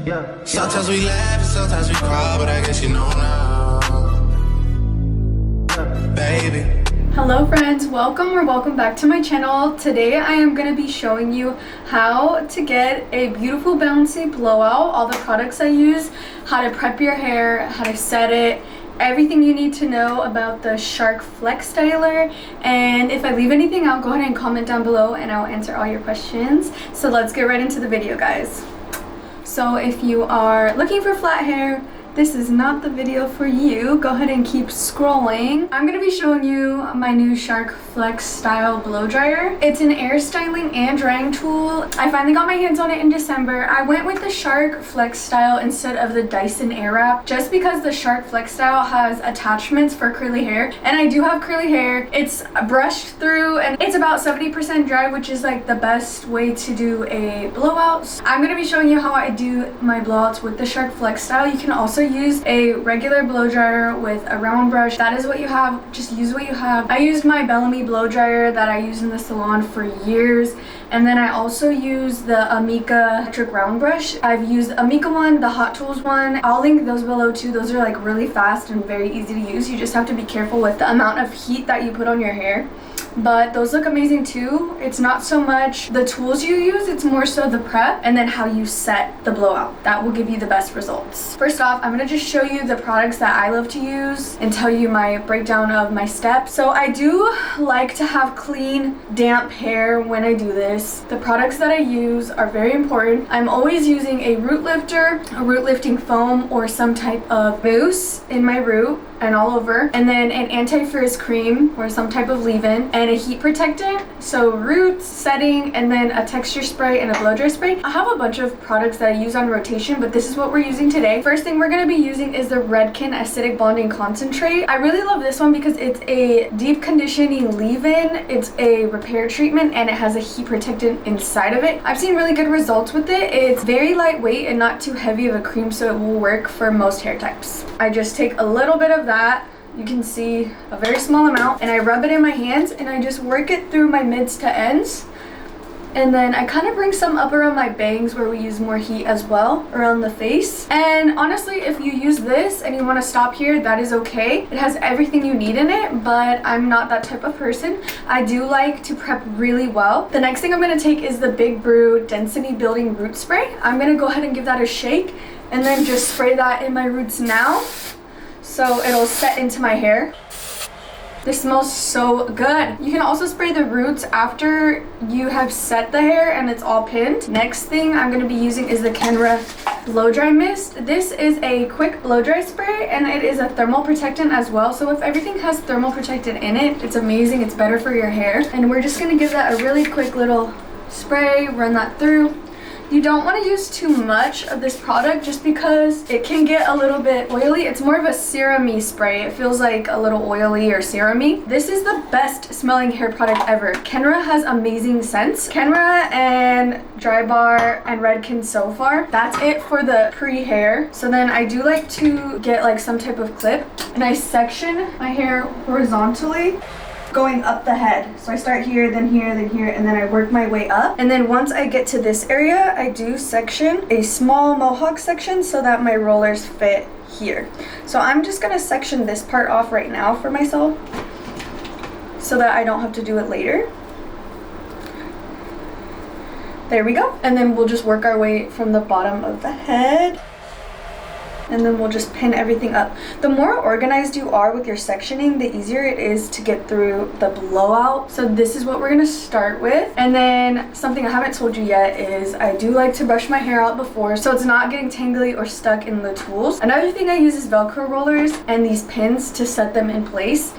Yeah. Sometimes we laugh and sometimes we cry, but I guess you know now, baby. Hello friends, welcome back to my channel. Today I am going to be showing you how to get a beautiful bouncy blowout, all the products I use, how to prep your hair, how to set it, everything you need to know about the Shark Flex Styler. And if I leave anything out, go ahead and comment down below and I'll answer all your questions. So let's get right into the video, guys. So if you are looking for flat hair, this is not the video for you. Go ahead and keep scrolling. I'm gonna be showing you my new Shark Flex Style blow dryer. It's an air styling and drying tool. I finally got my hands on it in December. I went with the Shark Flex Style instead of the Dyson Airwrap just because the Shark Flex Style has attachments for curly hair, and I do have curly hair. It's brushed through and it's about 70% dry, which is like the best way to do a blowout. I'm gonna be showing you how I do my blowouts with the Shark Flex Style. You can also use a regular blow dryer with a round brush. That is what you have. Just use what you have. I used my Bellami blow dryer that I use in the salon for years, and then I also use the Amika electric round brush. I've used the Amika one, the Hot Tools one. I'll link those below too. Those are like really fast and very easy to use. You just have to be careful with the amount of heat that you put on your hair. But those look amazing too. It's not so much the tools you use, it's more so the prep and then how you set the blowout. That will give you the best results. First off, I'm gonna just show you the products that I love to use and tell you my breakdown of my steps. So I do like to have clean, damp hair when I do this. The products that I use are very important. I'm always using a root lifter, a root lifting foam, or some type of mousse in my root and all over, and then an anti-frizz cream or some type of leave-in and a heat protectant. So roots, setting, and then a texture spray and a blow dry spray. I have a bunch of products that I use on rotation, but this is what we're using today. First thing we're going to be using is the Redken acidic bonding concentrate. I really love this one because it's a deep conditioning leave-in, it's a repair treatment, and it has a heat protectant inside of it. I've seen really good results with it. It's very lightweight and not too heavy of a cream, so it will work for most hair types. I just take a little bit of that, you can see a very small amount, and I rub it in my hands and I just work it through my mids to ends, and then I kind of bring some up around my bangs where we use more heat as well, around the face. And honestly, if you use this and you want to stop here, that is okay. It has everything you need in it, but I'm not that type of person. I do like to prep really well. The next thing I'm going to take is the Big Brew Density Building Root Spray. I'm going to go ahead and give that a shake and then just spray that in my roots now, so it'll set into my hair. This smells so good. You can also spray the roots after you have set the hair and it's all pinned. Next thing I'm going to be using is the Kenra blow dry mist. This is a quick blow dry spray and it is a thermal protectant as well. So if everything has thermal protectant in it, it's amazing. It's better for your hair. And we're just going to give that a really quick little spray, run that through. You don't want to use too much of this product just because it can get a little bit oily. It's more of a serum-y spray. It feels like a little oily or serum-y. This is the best smelling hair product ever. Kenra has amazing scents. Kenra and Dry Bar and Redken so far. That's it for the pre-hair. So then I do like to get like some type of clip and I section my hair horizontally, going up the head. So I start here, then here, then here, and then I work my way up. And then once I get to this area, I do section a small mohawk section so that my rollers fit here. So I'm just gonna section this part off right now for myself so that I don't have to do it later. There we go. And then we'll just work our way from the bottom of the head, and then we'll just pin everything up. The more organized you are with your sectioning, the easier it is to get through the blowout. So this is what we're gonna start with. And then something I haven't told you yet is I do like to brush my hair out before so it's not getting tangly or stuck in the tools. Another thing I use is Velcro rollers and these pins to set them in place.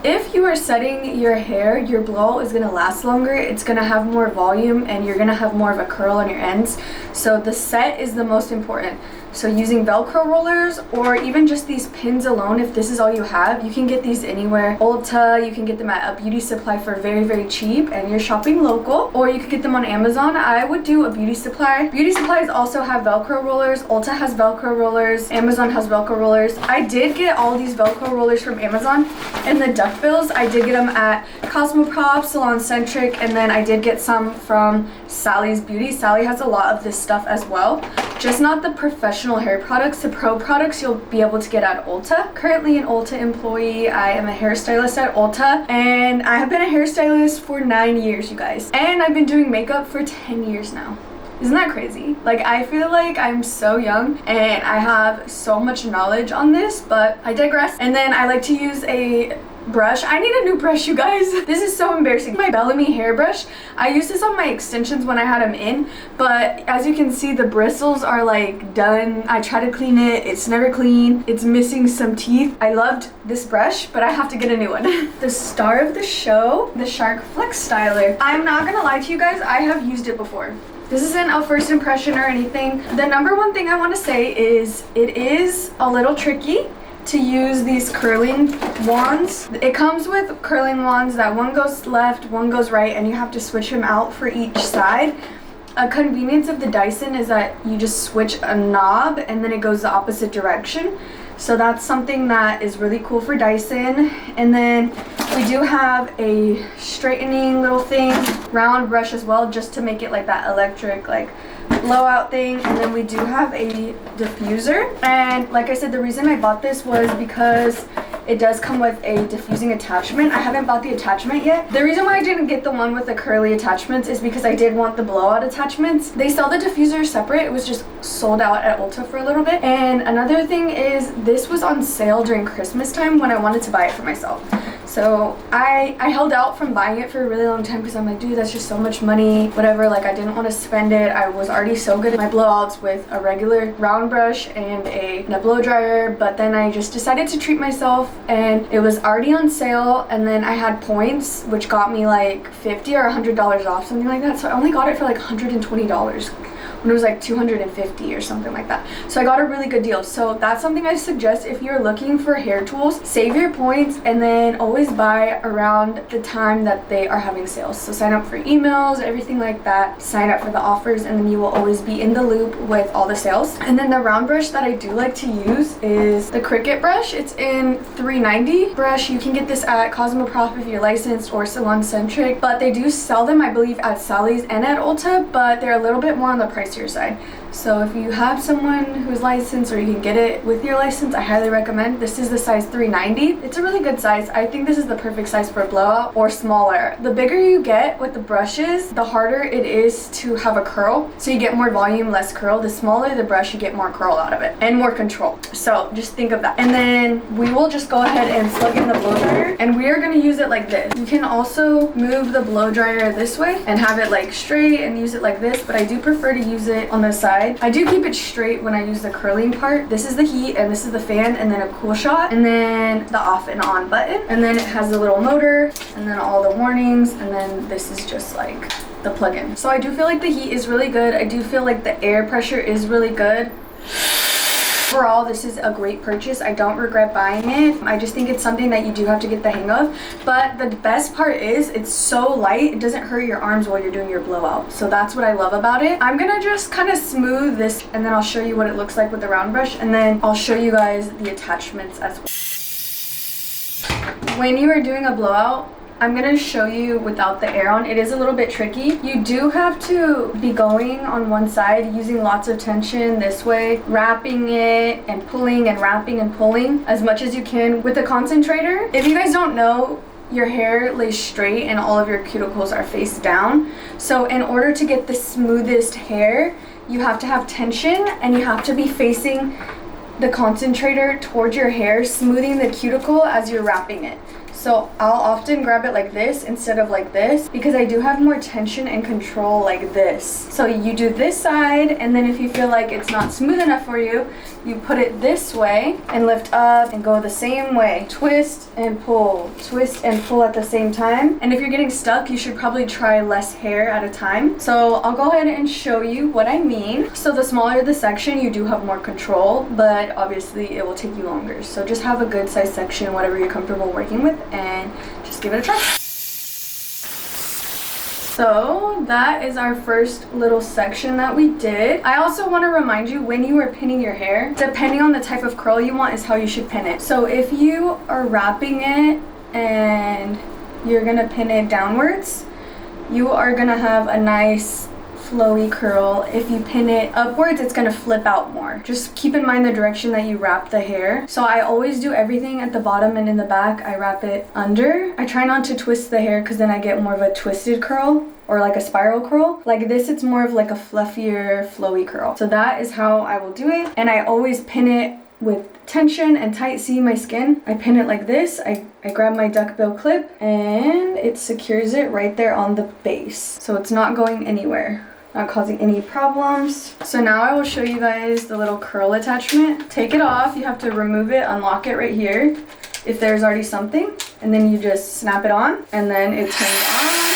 If you are setting your hair, your blowout is going to last longer, it's going to have more volume, and you're going to have more of a curl on your ends. So the set is the most important. So using Velcro rollers or even just these pins alone, if this is all you have, you can get these anywhere. Ulta, you can get them at a beauty supply for very, very cheap and you're shopping local, or you could get them on Amazon. I would do a beauty supply. Beauty supplies also have Velcro rollers. Ulta has Velcro rollers. Amazon has Velcro rollers. I did get all these Velcro rollers from Amazon, and the duckbills, I did get them at Cosmoprof, Salon Centric, and then I did get some from Sally's Beauty. Sally has a lot of this stuff as well. just not the professional hair products. The pro products you'll be able to get at Ulta. Currently an Ulta employee. I am a hairstylist at Ulta, and I have been a hairstylist for 9 years, you guys. And I've been doing makeup for 10 years now. Isn't that crazy? Like, I feel like I'm so young and I have so much knowledge on this, but I digress. And then I like to use a brush. I need a new brush, you guys. This is so embarrassing. My Bellami hairbrush. I used this on my extensions when I had them in, but as you can see, the bristles are like done. I try to clean it. It's never clean. It's missing some teeth. I loved this brush, but I have to get a new one. The star of the show, the Shark Flex Styler. I'm not gonna lie to you guys, I have used it before. This isn't a first impression or anything. The number one thing I want to say is it is a little tricky to use these curling wands. It comes with curling wands that one goes left, one goes right, and you have to switch them out for each side. A convenience of the Dyson is that you just switch a knob and then it goes the opposite direction. So that's something that is really cool for Dyson. And then we do have a straightening little thing, round brush as well, just to make it like that electric like blowout thing. And then we do have a diffuser. And like I said, the reason I bought this was because it does come with a diffusing attachment. I haven't bought the attachment yet. The reason why I didn't get the one with the curly attachments is because I did want the blowout attachments. They sell the diffuser separate. It was just sold out at Ulta for a little bit. And another thing is this was on sale during Christmas time when I wanted to buy it for myself. So I held out from buying it for a really long time because I'm like, dude, that's just so much money, whatever. Like, I didn't want to spend it. I was already so good at my blowouts with a regular round brush and a blow dryer, but then I just decided to treat myself, and it was already on sale. And then I had points which got me like $50 or $100 off, something like that. So I only got it for like $120 when it was like $250 or something like that. So I got a really good deal. So that's something I suggest if you're looking for hair tools. Save your points and then always buy around the time that they are having sales. So sign up for emails, everything like that. Sign up for the offers, and then you will always be in the loop with all the sales. And then the round brush that I do like to use is the Cricut brush. It's in 390 brush. You can get this at Cosmoprof if you're licensed or Salon Centric, but they do sell them, I believe, at Sally's and at Ulta, but they're a little bit more on the pricier side. So if you have someone who's licensed or you can get it with your license, I highly recommend. This is the size 390. It's a really good size. I think this is the perfect size for a blowout, or smaller. The bigger you get with the brushes, the harder it is to have a curl. So you get more volume, less curl. The smaller the brush, you get more curl out of it and more control. So just think of that. And then we will just go ahead and plug in the blow dryer, and we are going to use it like this. You can also move the blow dryer this way and have it like straight and use it like this, but I do prefer to use it on the side. I do keep it straight when I use the curling part. This is the heat and this is the fan, and then a cool shot, and then the off and on button, and then it has a little motor, and then all the warnings, and then this is just like the plug-in. So I do feel like the heat is really good. I do feel like the air pressure is really good. Overall, this is a great purchase. I don't regret buying it. I just think it's something that you do have to get the hang of. But the best part is it's so light, it doesn't hurt your arms while you're doing your blowout. So that's what I love about it. I'm gonna just kind of smooth this, and then I'll show you what it looks like with the round brush, and then I'll show you guys the attachments as well. When you are doing a blowout, I'm going to show you without the air on. It is a little bit tricky. You do have to be going on one side, using lots of tension this way, wrapping it and pulling and wrapping and pulling as much as you can with the concentrator. If you guys don't know, your hair lays straight and all of your cuticles are face down. So in order to get the smoothest hair, you have to have tension and you have to be facing the concentrator towards your hair, smoothing the cuticle as you're wrapping it. So I'll often grab it like this instead of like this because I do have more tension and control like this. So you do this side, and then if you feel like it's not smooth enough for you, you put it this way and lift up and go the same way. Twist and pull at the same time. And if you're getting stuck, you should probably try less hair at a time. So I'll go ahead and show you what I mean. So the smaller the section, you do have more control, but obviously it will take you longer. So just have a good size section, whatever you're comfortable working with, and just give it a try. So that is our first little section that we did. I also want to remind you, when you are pinning your hair, depending on the type of curl you want is how you should pin it. So if you are wrapping it and you're gonna pin it downwards, you are gonna have a nice flowy curl. If you pin it upwards, it's gonna flip out more. Just keep in mind the direction that you wrap the hair. So I always do everything at the bottom and in the back. I wrap it under. I try not to twist the hair because then I get more of a twisted curl or like a spiral curl. Like this, it's more of like a fluffier, flowy curl. So that is how I will do it. And I always pin it with tension and tight. See my skin? I pin it like this. I grab my duckbill clip and it secures it right there on the base. So it's not going anywhere, not causing any problems. So now I will show you guys the little curl attachment. Take it off. You have to remove it, unlock it right here if there's already something, and then you just snap it on and then it turns on.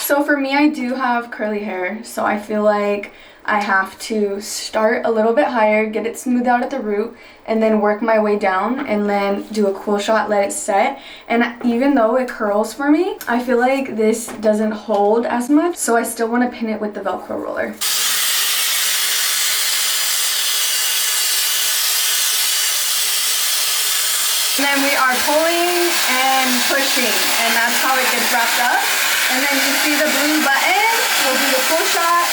So for me, I do have curly hair, so I feel like I have to start a little bit higher, get it smoothed out at the root, and then work my way down and then do a cool shot, let it set. And even though it curls for me, I feel like this doesn't hold as much, so I still want to pin it with the Velcro roller. And then we are pulling and pushing, and that's how it gets wrapped up. And then you see the blue button, we'll do the cool shot.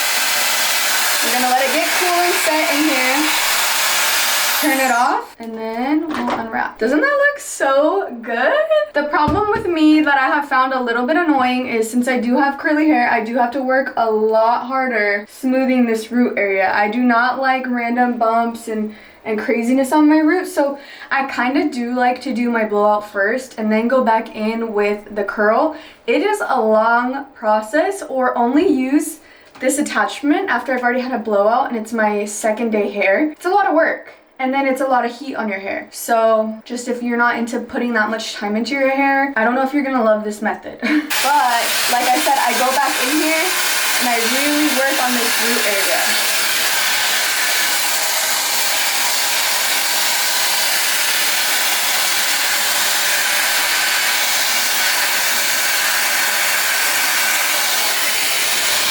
We're gonna let it get cool and set in here. Turn it off, and then we'll unwrap. Doesn't that look so good? The problem with me that I have found a little bit annoying is since I do have curly hair, I do have to work a lot harder smoothing this root area. I do not like random bumps and craziness on my roots, so I kind of do like to do my blowout first and then go back in with the curl. It is a long process, or only use this attachment after I've already had a blowout and it's my second day hair. It's a lot of work, and then it's a lot of heat on your hair. So just if you're not into putting that much time into your hair, I don't know if you're gonna love this method. But like I said, I go back in here and I really work on this root area.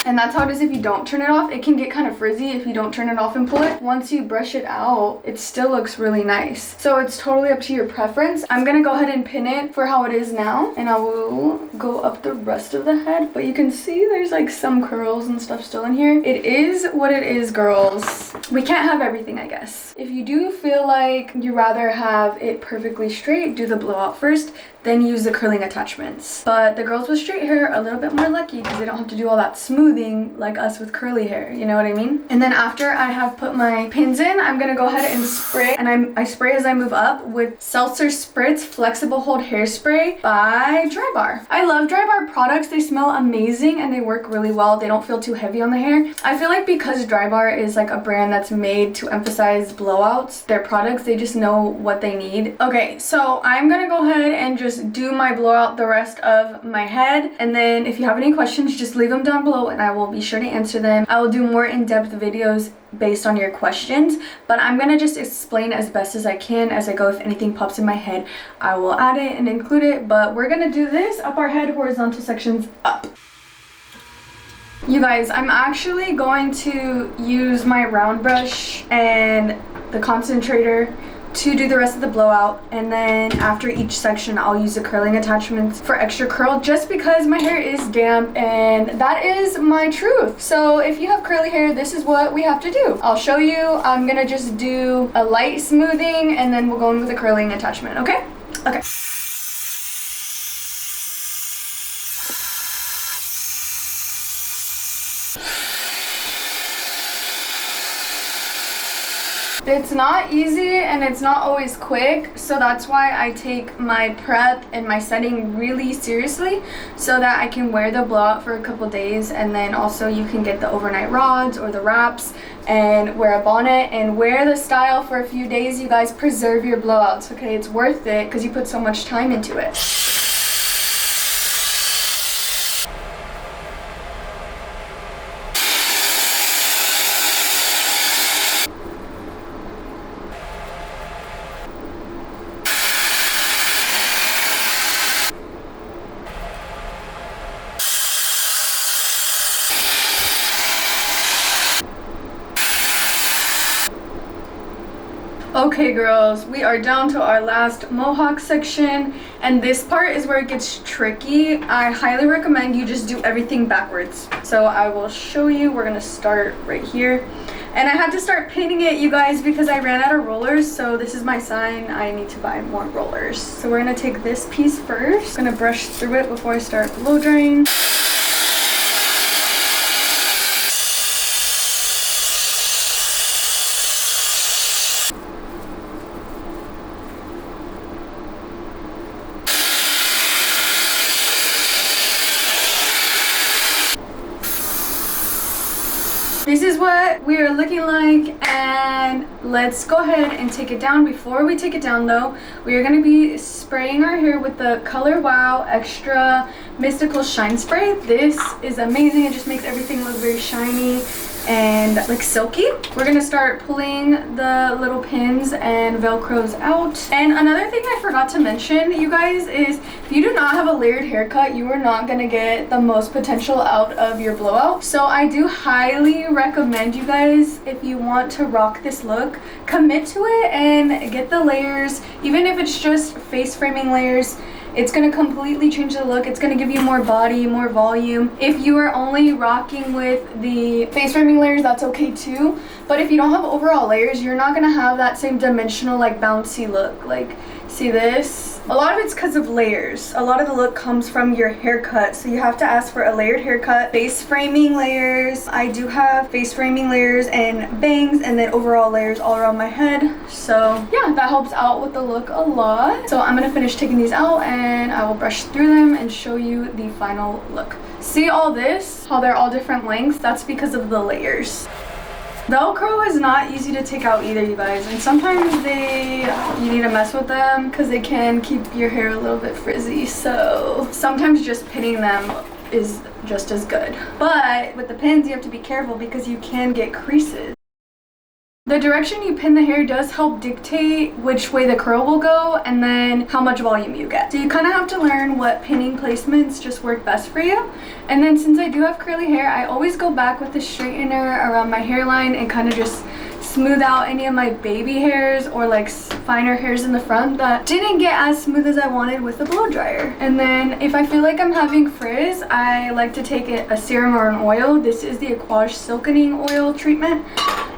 And that's how it is if you don't turn it off. It can get kind of frizzy if you don't turn it off and pull it. Once you brush it out, it still looks really nice. So it's totally up to your preference. I'm gonna go ahead and pin it for how it is now, and I will go up the rest of the head. But you can see there's like some curls and stuff still in here. It is what it is, girls. We can't have everything, I guess. If you do feel like you rather have it perfectly straight, do the blowout first, then use the curling attachments. But the girls with straight hair are a little bit more lucky because they don't have to do all that smoothing like us with curly hair, you know what I mean? And then after I have put my pins in, I'm gonna go ahead and spray, and I spray as I move up with Seltzer Spritz Flexible Hold Hairspray by Drybar. I love Drybar products. They smell amazing and they work really well. They don't feel too heavy on the hair. I feel like because Drybar is like a brand that's made to emphasize blowouts, their products, they just know what they need. Okay, so I'm gonna go ahead and just do my blowout the rest of my head, and then if you have any questions, just leave them down below and I will be sure to answer them. I will do more in-depth videos based on your questions, but I'm gonna just explain as best as I can as I go. If anything pops in my head, I will add it and include it, but we're gonna do this up our head, horizontal sections up. You guys, I'm actually going to use my round brush and the concentrator to do the rest of the blowout, and then after each section I'll use the curling attachments for extra curl, just because my hair is damp and that is my truth. So if you have curly hair, this is what we have to do. I'll show you. I'm gonna just do a light smoothing and then we'll go in with a curling attachment, okay? Okay. It's not easy and it's not always quick, so that's why I take my prep and my setting really seriously, so that I can wear the blowout for a couple days, and then also you can get the overnight rods or the wraps and wear a bonnet and wear the style for a few days. You guys, preserve your blowouts, okay? It's worth it because you put so much time into it. Okay girls, we are down to our last mohawk section, And this part is where it gets tricky. I highly recommend you just do everything backwards. So I will show you. We're gonna start right here. And I had to start pinning it, you guys, because I ran out of rollers. So this is my sign. I need to buy more rollers. So we're gonna take this piece first. I'm gonna brush through it before I start blow drying. This is what we are looking like, and let's go ahead and take it down. Before we take it down though, we are going to be spraying our hair with the Color Wow Extra Mystical Shine Spray. This is amazing. It just makes everything look very shiny and like silky. We're gonna start pulling the little pins and velcros out. And another thing I forgot to mention, you guys, is if you do not have a layered haircut, you are not gonna get the most potential out of your blowout. So I do highly recommend you guys, if you want to rock this look, commit to it and get the layers. Even if it's just face framing layers, it's going to completely change the look. It's going to give you more body, more volume. If you are only rocking with the face framing layers, that's okay too. But if you don't have overall layers, you're not going to have that same dimensional, like bouncy look. Like, see this? A lot of it's because of layers. A lot of the look comes from your haircut. So you have to ask for a layered haircut, face framing layers. I do have face framing layers and bangs, and then overall layers all around my head. So yeah, that helps out with the look a lot. So I'm going to finish taking these out and I will brush through them and show you the final look. See all this? How they're all different lengths? That's because of the layers. Velcro is not easy to take out either, you guys, and sometimes you need to mess with them because they can keep your hair a little bit frizzy. So sometimes just pinning them is just as good. But with the pins, you have to be careful because you can get creases. The direction you pin the hair does help dictate which way the curl will go and then how much volume you get. So you kind of have to learn what pinning placements just work best for you. And then since I do have curly hair, I always go back with the straightener around my hairline and kind of just smooth out any of my baby hairs or like finer hairs in the front that didn't get as smooth as I wanted with the blow dryer. And then if I feel like I'm having frizz, I like to take a serum or an oil. This is the Aquage Silkening Oil treatment.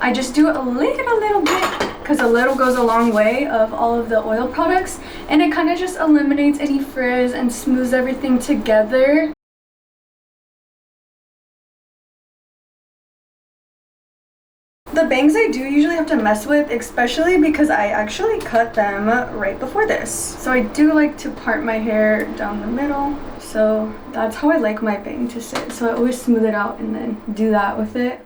I just do a little bit because a little goes a long way of all of the oil products, and it kind of just eliminates any frizz and smooths everything together. The bangs I do usually have to mess with, especially because I actually cut them right before this. So I do like to part my hair down the middle. So that's how I like my bang to sit. So I always smooth it out and then do that with it.